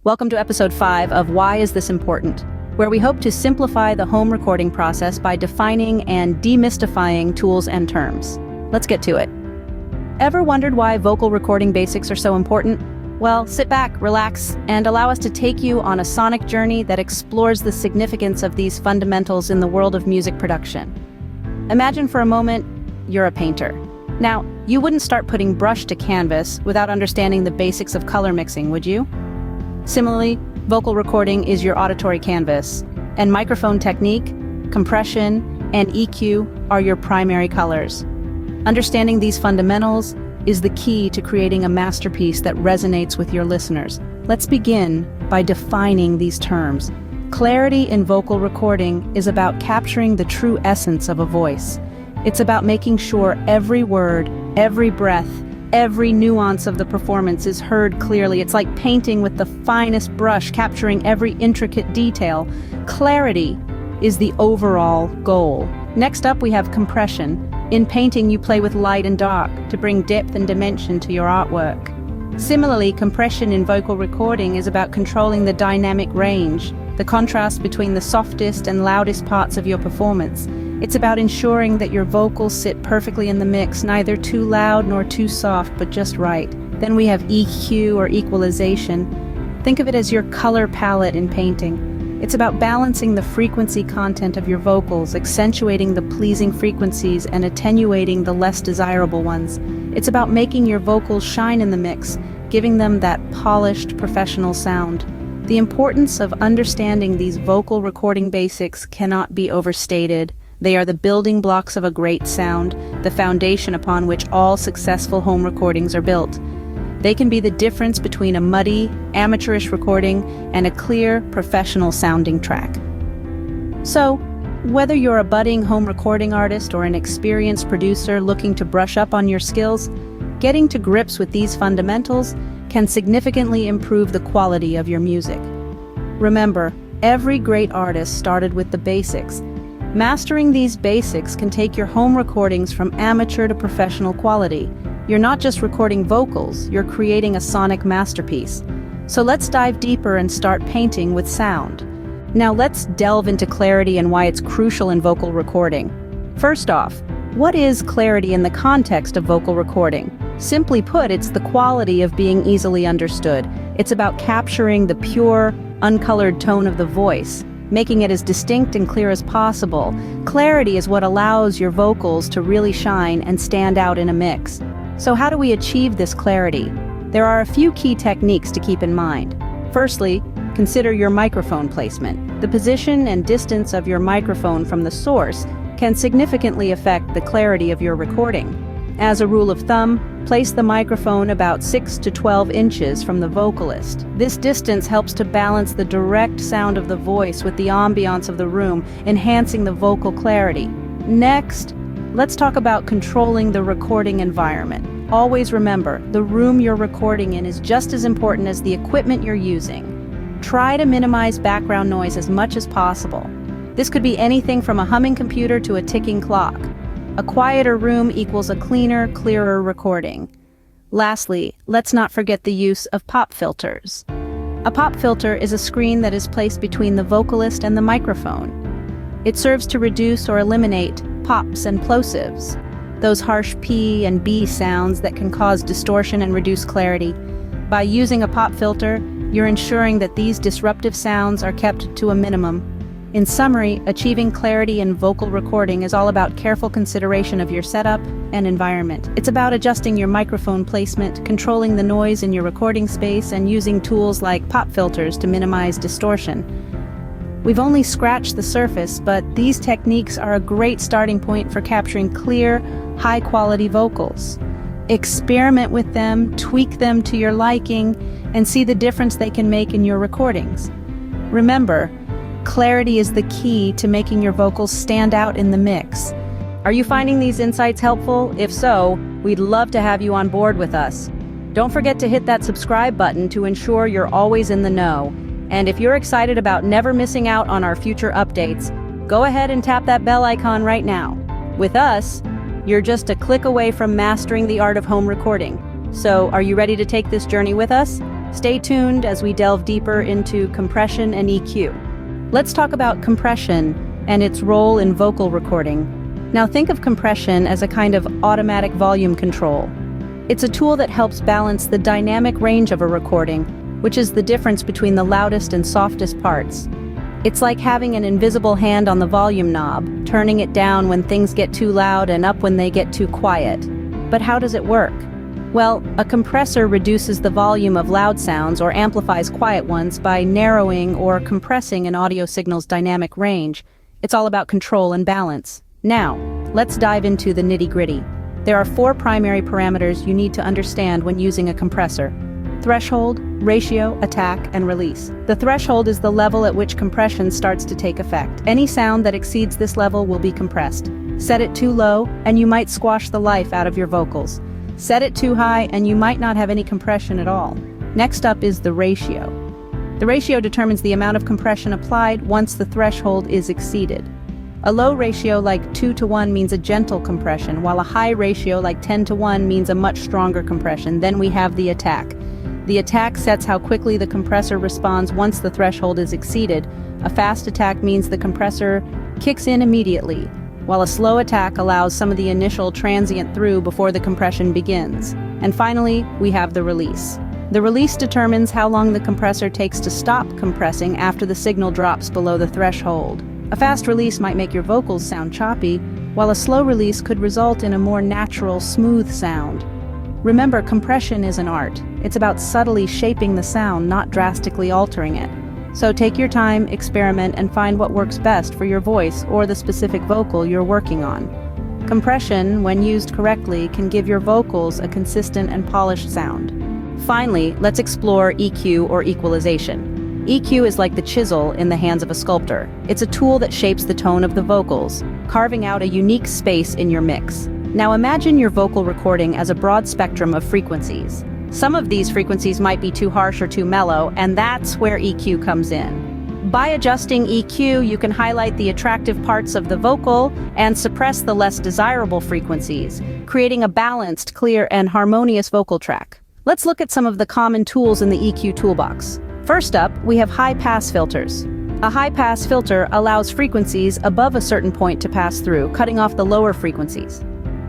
Welcome to episode 5 of Why Is This Important?, where we hope to simplify the home recording process by defining and demystifying tools and terms. Let's get to it. Ever wondered why vocal recording basics are so important? Well, sit back, relax, and allow us to take you on a sonic journey that explores the significance of these fundamentals in the world of music production. Imagine for a moment you're a painter. Now, you wouldn't start putting brush to canvas without understanding the basics of color mixing, would you? Similarly, vocal recording is your auditory canvas, and microphone technique, compression, and EQ are your primary colors. Understanding these fundamentals is the key to creating a masterpiece that resonates with your listeners. Let's begin by defining these terms. Clarity in vocal recording is about capturing the true essence of a voice. It's about making sure every word, every breath, every nuance of the performance is heard clearly. It's like painting with the finest brush, capturing every intricate detail. Clarity is the overall goal. Next up, we have compression. In painting, you play with light and dark to bring depth and dimension to your artwork. Similarly, compression in vocal recording is about controlling the dynamic range, the contrast between the softest and loudest parts of your performance. It's about ensuring that your vocals sit perfectly in the mix, neither too loud nor too soft, but just right. Then we have EQ, or equalization. Think of it as your color palette in painting. It's about balancing the frequency content of your vocals, accentuating the pleasing frequencies and attenuating the less desirable ones. It's about making your vocals shine in the mix, giving them that polished, professional sound. The importance of understanding these vocal recording basics cannot be overstated. They are the building blocks of a great sound, the foundation upon which all successful home recordings are built. They can be the difference between a muddy, amateurish recording and a clear, professional-sounding track. So, whether you're a budding home recording artist or an experienced producer looking to brush up on your skills, getting to grips with these fundamentals can significantly improve the quality of your music. Remember, every great artist started with the basics. Mastering these basics can take your home recordings from amateur to professional quality. You're not just recording vocals, you're creating a sonic masterpiece. So let's dive deeper and start painting with sound. Now let's delve into clarity and why it's crucial in vocal recording. First off, what is clarity in the context of vocal recording? Simply put, it's the quality of being easily understood. It's about capturing the pure, uncolored tone of the voice, making it as distinct and clear as possible. Clarity is what allows your vocals to really shine and stand out in a mix. So how do we achieve this clarity? There are a few key techniques to keep in mind. Firstly, consider your microphone placement. The position and distance of your microphone from the source can significantly affect the clarity of your recording. As a rule of thumb, place the microphone about 6 to 12 inches from the vocalist. This distance helps to balance the direct sound of the voice with the ambiance of the room, enhancing the vocal clarity. Next, let's talk about controlling the recording environment. Always remember, the room you're recording in is just as important as the equipment you're using. Try to minimize background noise as much as possible. This could be anything from a humming computer to a ticking clock. A quieter room equals a cleaner, clearer recording. Lastly, let's not forget the use of pop filters. A pop filter is a screen that is placed between the vocalist and the microphone. It serves to reduce or eliminate pops and plosives, those harsh P and B sounds that can cause distortion and reduce clarity. By using a pop filter, you're ensuring that these disruptive sounds are kept to a minimum. In summary, achieving clarity in vocal recording is all about careful consideration of your setup and environment. It's about adjusting your microphone placement, controlling the noise in your recording space, and using tools like pop filters to minimize distortion. We've only scratched the surface, but these techniques are a great starting point for capturing clear, high-quality vocals. Experiment with them, tweak them to your liking, and see the difference they can make in your recordings. Remember, clarity is the key to making your vocals stand out in the mix. Are you finding these insights helpful? If so, we'd love to have you on board with us. Don't forget to hit that subscribe button to ensure you're always in the know. And if you're excited about never missing out on our future updates, go ahead and tap that bell icon right now. With us, you're just a click away from mastering the art of home recording. So, are you ready to take this journey with us? Stay tuned as we delve deeper into compression and EQ. Let's talk about compression and its role in vocal recording. Now think of compression as a kind of automatic volume control. It's a tool that helps balance the dynamic range of a recording, which is the difference between the loudest and softest parts. It's like having an invisible hand on the volume knob, turning it down when things get too loud and up when they get too quiet. But how does it work? Well, a compressor reduces the volume of loud sounds or amplifies quiet ones by narrowing or compressing an audio signal's dynamic range. It's all about control and balance. Now, let's dive into the nitty-gritty. There are 4 primary parameters you need to understand when using a compressor: threshold, ratio, attack, and release. The threshold is the level at which compression starts to take effect. Any sound that exceeds this level will be compressed. Set it too low, and you might squash the life out of your vocals. Set it too high, and you might not have any compression at all. Next up is the ratio. The ratio determines the amount of compression applied once the threshold is exceeded. A low ratio like 2:1 means a gentle compression, while a high ratio like 10:1 means a much stronger compression. Then we have the attack. The attack sets how quickly the compressor responds once the threshold is exceeded. A fast attack means the compressor kicks in immediately, while a slow attack allows some of the initial transient through before the compression begins. And finally, we have the release. The release determines how long the compressor takes to stop compressing after the signal drops below the threshold. A fast release might make your vocals sound choppy, while a slow release could result in a more natural, smooth sound. Remember, compression is an art. It's about subtly shaping the sound, not drastically altering it. So take your time, experiment, and find what works best for your voice or the specific vocal you're working on. Compression, when used correctly, can give your vocals a consistent and polished sound. Finally, let's explore EQ or equalization. EQ is like the chisel in the hands of a sculptor. It's a tool that shapes the tone of the vocals, carving out a unique space in your mix. Now imagine your vocal recording as a broad spectrum of frequencies. Some of these frequencies might be too harsh or too mellow, and that's where EQ comes in. By adjusting EQ, you can highlight the attractive parts of the vocal and suppress the less desirable frequencies, creating a balanced, clear, and harmonious vocal track. Let's look at some of the common tools in the EQ toolbox. First up, we have high-pass filters. A high-pass filter allows frequencies above a certain point to pass through, cutting off the lower frequencies.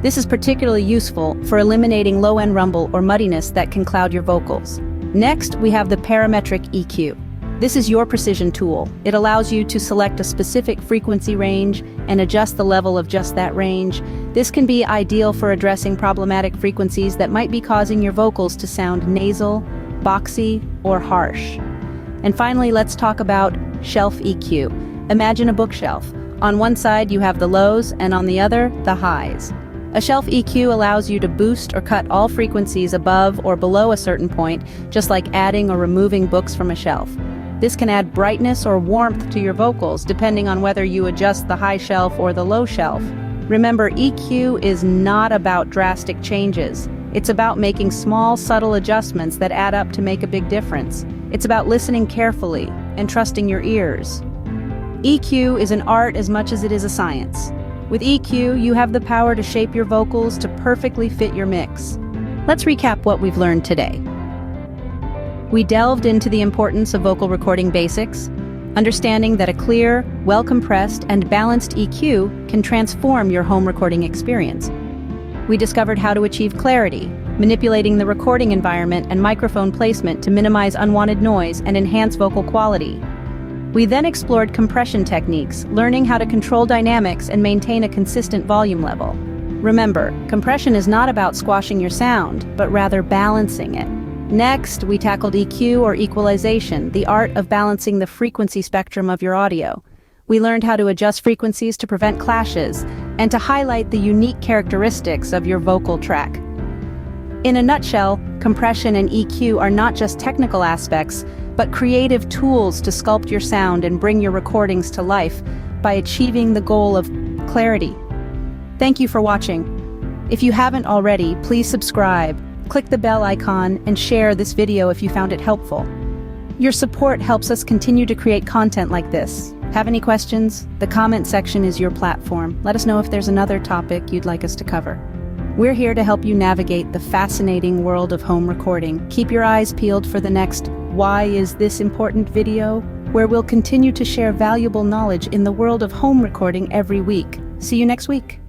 This is particularly useful for eliminating low-end rumble or muddiness that can cloud your vocals. Next, we have the parametric EQ. This is your precision tool. It allows you to select a specific frequency range and adjust the level of just that range. This can be ideal for addressing problematic frequencies that might be causing your vocals to sound nasal, boxy, or harsh. And finally, let's talk about shelf EQ. Imagine a bookshelf. On one side, you have the lows, and on the other, the highs. A shelf EQ allows you to boost or cut all frequencies above or below a certain point, just like adding or removing books from a shelf. This can add brightness or warmth to your vocals, depending on whether you adjust the high shelf or the low shelf. Remember, EQ is not about drastic changes. It's about making small, subtle adjustments that add up to make a big difference. It's about listening carefully and trusting your ears. EQ is an art as much as it is a science. With EQ, you have the power to shape your vocals to perfectly fit your mix. Let's recap what we've learned today. We delved into the importance of vocal recording basics, understanding that a clear, well-compressed, and balanced EQ can transform your home recording experience. We discovered how to achieve clarity, manipulating the recording environment and microphone placement to minimize unwanted noise and enhance vocal quality. We then explored compression techniques, learning how to control dynamics and maintain a consistent volume level. Remember, compression is not about squashing your sound, but rather balancing it. Next, we tackled EQ or equalization, the art of balancing the frequency spectrum of your audio. We learned how to adjust frequencies to prevent clashes and to highlight the unique characteristics of your vocal track. In a nutshell, compression and EQ are not just technical aspects, but creative tools to sculpt your sound and bring your recordings to life by achieving the goal of clarity. Thank you for watching. If you haven't already, please subscribe, click the bell icon, and share this video if you found it helpful. Your support helps us continue to create content like this. Have any questions? The comment section is your platform. Let us know if there's another topic you'd like us to cover. We're here to help you navigate the fascinating world of home recording. Keep your eyes peeled for the next Why Is This Important video, where we'll continue to share valuable knowledge in the world of home recording every week. See you next week.